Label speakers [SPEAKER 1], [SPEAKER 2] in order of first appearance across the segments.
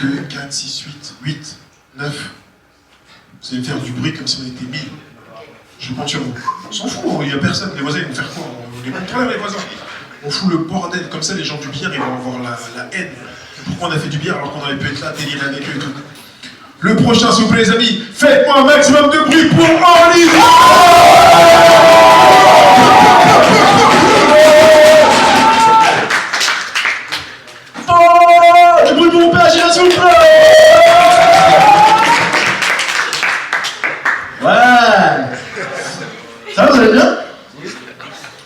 [SPEAKER 1] 2, 4, 6, 8, 9. Vous allez faire du bruit comme si on était 1000. Je compte sur vous. On s'en fout, il n'y a personne. Les voisins ils vont faire quoi? On les contrôle les voisins. On fout le bordel. Comme ça, les gens du bière, ils vont avoir la haine. Pourquoi on a fait du bière alors qu'on aurait pu être là, délire avec eux et tout. Le prochain, s'il vous plaît, les amis, faites-moi un maximum de bruit pour Orly. Du bruit pour mon père, s'il vous plaît. Ouais. Ça va, vous allez bien?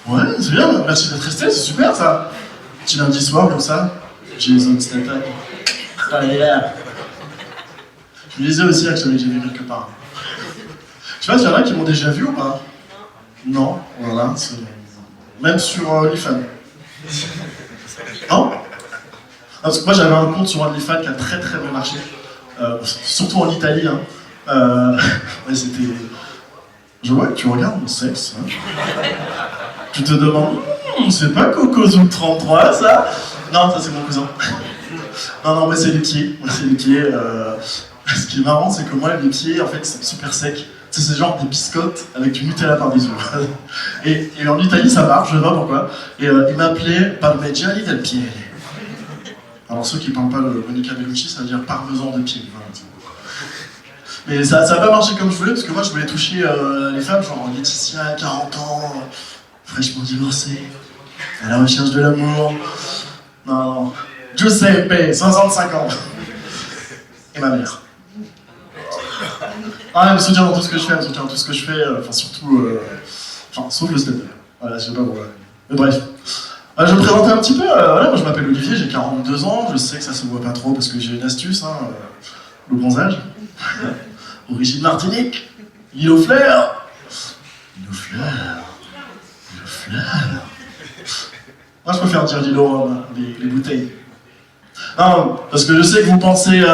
[SPEAKER 1] Ouais, c'est bien, merci d'être resté, c'est super ça. Petit lundi soir comme ça, j'ai les autres snap-up. Allez là. Je me disais aussi que j'avais déjà vu quelque part. Je sais pas s'il y en a qui m'ont déjà vu ou pas? Non, voilà, c'est... Même sur OnlyFans. Non? Parce que moi j'avais un compte sur OnlyFans qui a très très bien marché. Surtout en Italie. Hein. Ouais, c'était... Je vois que tu regardes mon sexe. Hein. Tu te demandes, c'est pas Coco Zoom 33 ça? Non, ça c'est mon cousin. Non, mais c'est les pieds. C'est les pieds. Ce qui est marrant, c'est que moi, les pieds, en fait, c'est super sec. C'est genre des biscottes avec du Nutella par-dessus. Et en Italie, ça marche, je sais pas pourquoi. Et il m'appelait Parmigiani del Piede. Alors ceux qui parlent pas le Monica Bellucci, ça veut dire parmesan de pied. Voilà. Mais ça a pas marché comme je voulais, parce que moi, je voulais toucher les femmes, genre Laetitia, 40 ans, fraîchement divorcée, à la recherche de l'amour. Non. Giuseppe, 65 ans. Et ma mère. Ah, elle me soutient dans tout ce que je fais, enfin surtout... sauf le stand-up. Voilà, je sais pas pourquoi. Mais bref. Je vais me présenter un petit peu, voilà, moi je m'appelle Olivier, j'ai 42 ans, je sais que ça se voit pas trop parce que j'ai une astuce, hein, le bronzage. Origine Martinique, l'île aux fleurs. Moi je préfère dire l'île au rhum, les bouteilles. Non, parce que je sais que vous pensez,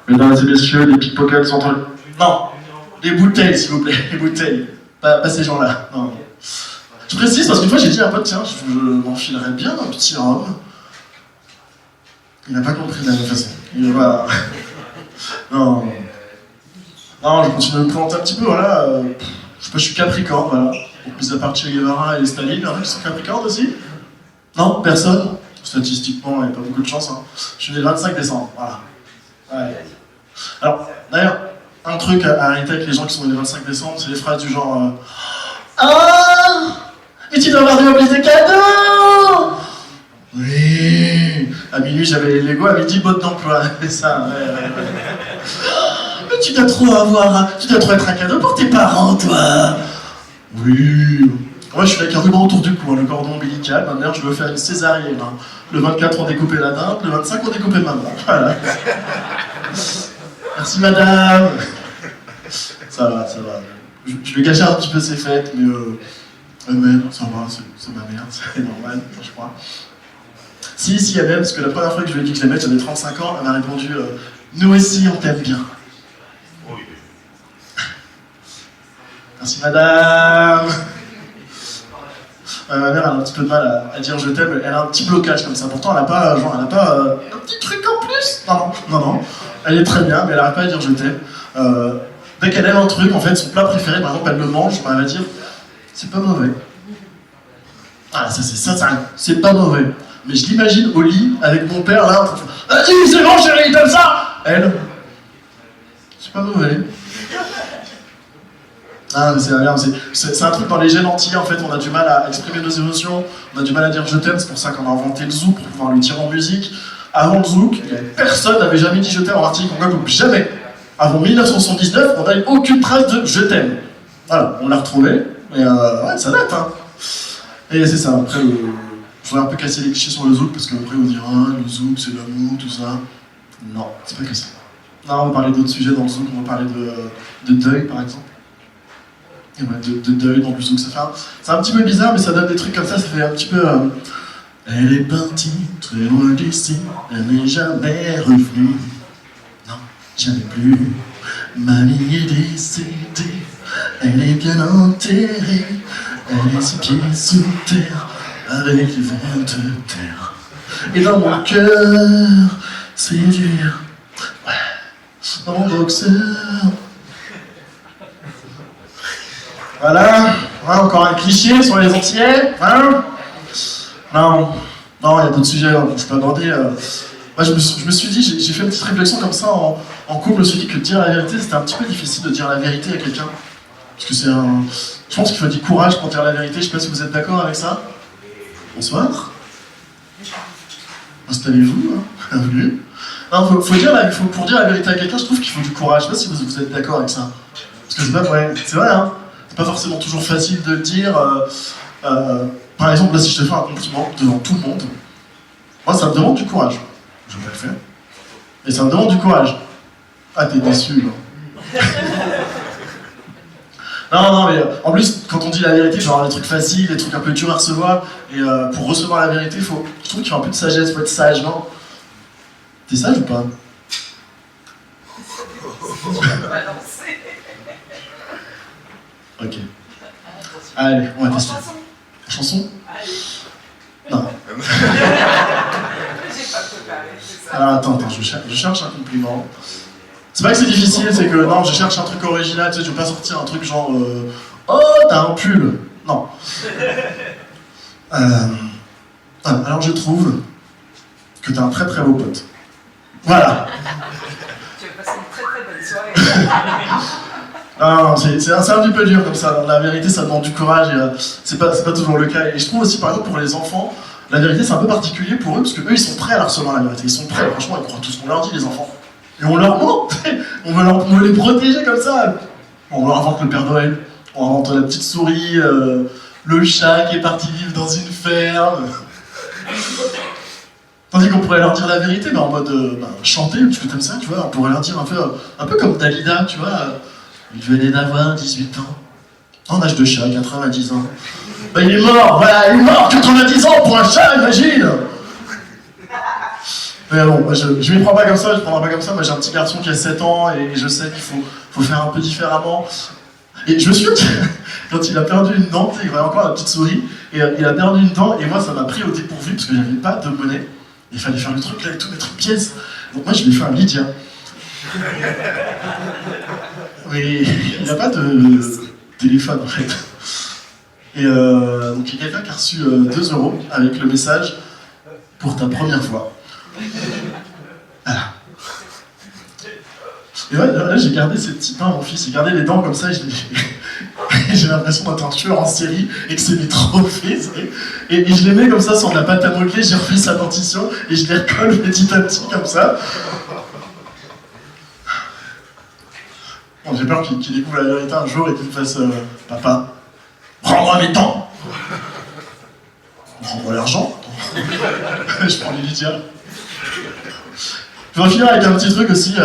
[SPEAKER 1] mesdames et messieurs, les pickpockets sont entre... Non, les bouteilles s'il vous plaît, les bouteilles. Pas ces gens-là, non. Je précise parce qu'une fois j'ai dit à un pote, tiens, je m'enfilerais bien un petit rhum. Il n'a pas compris de la même façon. Il va... Non, je continue de me présenter un petit peu, voilà. Je sais pas, je suis Capricorne, voilà. Donc, mis à part Che Guevara et les Staline, il y en a qui sont Capricorne aussi? Non, personne? Statistiquement, il n'y a pas beaucoup de chance. Hein. Je suis né le 25 décembre, voilà. Ouais. Alors, d'ailleurs, un truc à arrêter avec les gens qui sont nés le 25 décembre, c'est les phrases du genre... Ah, mais tu dois avoir des cadeaux! Oui. À minuit, j'avais les Lego, à midi, botte d'emploi. C'est ça, ouais. Mais tu dois trop être un cadeau pour tes parents, toi. Oui. Moi, je suis avec un ruban autour du cou, hein, le cordon ombilical. Maintenant, je veux faire une césarienne. Hein. Le 24, on découpait la dinde. Le 25, on découpait maman. Voilà. Merci, madame. Ça va. Je vais gâcher un petit peu ses fêtes, mais ça va, c'est ma mère, c'est normal, je crois. Si, elle m'aime, parce que la première fois que je lui ai dit que je l'aimais, j'avais 35 ans, elle m'a répondu nous aussi, on t'aime bien. Merci, madame. Ma mère a un petit peu de mal à dire je t'aime, elle a un petit blocage comme ça. Pourtant, elle a pas un petit truc en plus. Non. Elle est très bien, mais elle n'arrive pas à dire je t'aime. Dès qu'elle aime un truc, en fait, son plat préféré, par exemple, elle le mange, elle va dire c'est pas mauvais. Ah, c'est pas mauvais. Mais je l'imagine au lit avec mon père là en train de faire vas-y, c'est bon, chérie, t'aimes ça? Elle, c'est pas mauvais. Ah, mais c'est un truc dans les gènes entiers, en fait, on a du mal à exprimer nos émotions, on a du mal à dire je t'aime, c'est pour ça qu'on a inventé le zouk pour pouvoir lui tirer en musique. Avant le zouk, personne n'avait jamais dit je t'aime en Martinique, en Guadeloupe, jamais. Avant 1979, on n'avait aucune trace de je t'aime. Voilà, on l'a retrouvé, mais ouais, ça date, hein. Et c'est ça, après, je voudrais un peu casser les clichés sur le zouk, parce qu'après on dira, le zouk, c'est l'amour, tout ça. Non, c'est pas que ça. Non, on va parler d'autres sujets dans le zouk, on va parler de deuil, par exemple. Et ouais, de deuil dans le zouk, c'est un petit peu bizarre, mais ça donne des trucs comme ça fait un petit peu... Elle est partie très loin d'ici, elle n'est jamais revenue. Non, jamais plus. Mamie est décédée, elle est bien enterrée, elle est 6 pieds sous terre, avec les vers de terre. Et dans mon cœur, c'est dur. Ouais. Dans mon boxeur. Voilà. Ouais, encore un cliché sur les Antillais. Hein? Non, il y a d'autres sujets hein, je peux aborder. Moi, je me suis dit, j'ai fait une petite réflexion comme ça en couple. Je me suis dit que dire la vérité, c'était un petit peu difficile de dire la vérité à quelqu'un. Parce que je pense qu'il faut du courage pour dire la vérité. Je sais pas si vous êtes d'accord avec ça. Bonsoir. Installez-vous. Hein. Bienvenue. Non, pour dire la vérité à quelqu'un, je trouve qu'il faut du courage. Je sais pas si vous êtes d'accord avec ça. Parce que c'est pas vrai. C'est vrai, hein. C'est pas forcément toujours facile de le dire. Par exemple, là, si je te fais un compliment devant tout le monde, moi, ça me demande du courage. Je vais le faire. Et ça me demande du courage. Ah, t'es déçu, là. Non, mais en plus, quand on dit la vérité, il faut avoir des trucs faciles, des trucs un peu durs à recevoir. Et pour recevoir la vérité, je trouve qu'il faut un peu de sagesse, il faut être sage, non? T'es sage ou pas? Ok. Allez, on va tester. Chanson? Non. Alors attends, je cherche un compliment. C'est pas que c'est difficile, c'est que non, je cherche un truc original, tu sais, je veux pas sortir un truc genre oh, t'as un pull. Non. Alors je trouve que t'as un très très beau pote. Voilà.
[SPEAKER 2] Tu vas passer une très très bonne soirée.
[SPEAKER 1] Non, c'est un petit peu dur comme ça. La vérité, ça demande du courage et c'est pas toujours le cas. Et je trouve aussi, par exemple, pour les enfants, la vérité, c'est un peu particulier pour eux parce que eux, ils sont prêts à la recevoir la vérité. Ils sont prêts, franchement, ils croient tout ce qu'on leur dit, les enfants. Et on leur ment. On veut les protéger comme ça. On leur invente le Père Noël. On invente la petite souris, le chat qui est parti vivre dans une ferme. Tandis qu'on pourrait leur dire la vérité, mais en mode chanter, un petit peu comme ça, tu vois. On pourrait leur dire un peu comme Dalida, tu vois. Il venait d'avoir 18 ans, en âge de chat, 90 ans. Ben, il est mort, voilà, il est mort, 90 ans pour un chat, imagine. Mais bon, moi, je m'y prends pas comme ça, je prendrai pas comme ça. Moi, j'ai un petit garçon qui a 7 ans et je sais qu'il faut faire un peu différemment. Et je me suis dit, quand il a perdu une dent, il y avait encore la petite souris, et il a perdu une dent, et moi, ça m'a pris au dépourvu parce que j'avais pas de monnaie. Il fallait faire le truc là et tout, mettre une pièce. Donc moi, je l'ai fait un Lydia. Mais il n'a pas de téléphone en fait. Et donc il y a quelqu'un qui a reçu 2 € avec le message pour ta première fois. Voilà. Et ouais, là j'ai gardé ces petits dents, mon fils, j'ai gardé les dents comme ça et j'ai l'impression d'être un tueur en série et que c'est mes trophées. Et je les mets comme ça sur de la pâte à modeler, j'ai refait sa dentition et je les recolle petit à petit comme ça. Bon, j'ai peur qu'il découvre la vérité un jour et qu'il me fasse papa, rends-moi mes dents. Rends-moi l'argent. Je prends les Lydia. Je vais finir avec un petit truc aussi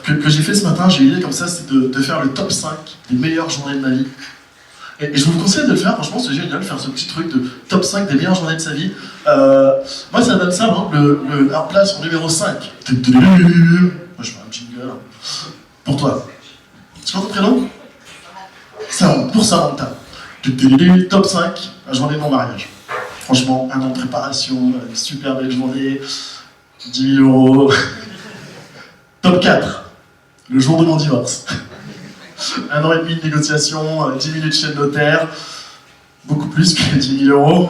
[SPEAKER 1] que j'ai fait ce matin. J'ai eu l'idée comme ça, c'est de faire le top 5 des meilleures journées de ma vie. Et je vous conseille de le faire, franchement c'est génial de faire ce petit truc de top 5 des meilleures journées de sa vie. Moi ça donne ça, par exemple, la place en numéro 5. Moi je fais un jingle. Pour toi. Tu connais ton prénom? Pour Samantha. Top 5, la journée de mon mariage. Franchement, un an de préparation, une super belle journée, 10 000 €. Top 4, le jour de mon divorce. 1 an et demi de négociation, 10 minutes chez le notaire, beaucoup plus que 10 000 €.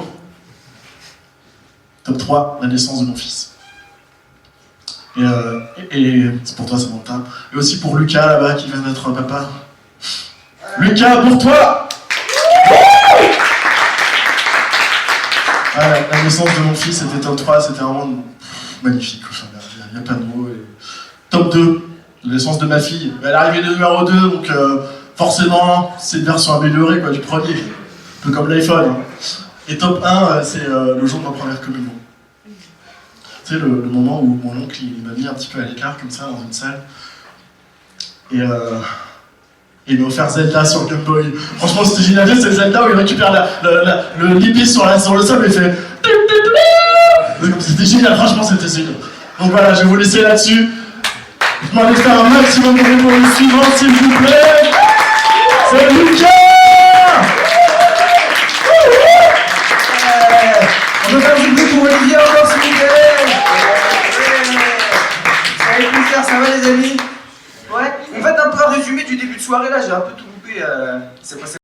[SPEAKER 1] Top 3, la naissance de mon fils. Et c'est pour toi, Samantha. Et aussi pour Lucas, là-bas, qui vient d'être papa. Lucas, pour toi! La naissance de mon fils, c'était top 3, c'était vraiment magnifique. Enfin, il n'y a pas de mots. Et... Top 2, la naissance de ma fille. Elle est arrivée de numéro 2, donc forcément, c'est une version améliorée quoi, du premier. Un peu comme l'iPhone. Hein. Et top 1, c'est le jour de ma première communion. Tu sais, le moment où mon oncle il m'a mis un petit peu à l'écart, comme ça, dans une salle. Et il m'a offert Zelda sur Game Boy. Franchement, c'était génial, c'est Zelda où il récupère le Libis sur le sol et il fait... C'était génial, franchement, c'était génial. Donc voilà, je vais vous laisser là-dessus. Je m'en vais faire un maximum de bruit pour le suivant, s'il vous plaît. C'est Lucas! On peut faire du bruit pour Olivia encore, s'il vous plaît.
[SPEAKER 3] super, ça va les amis? Ouais. On fait un peu un résumé du début de soirée là, j'ai un peu tout loupé. C'est passé.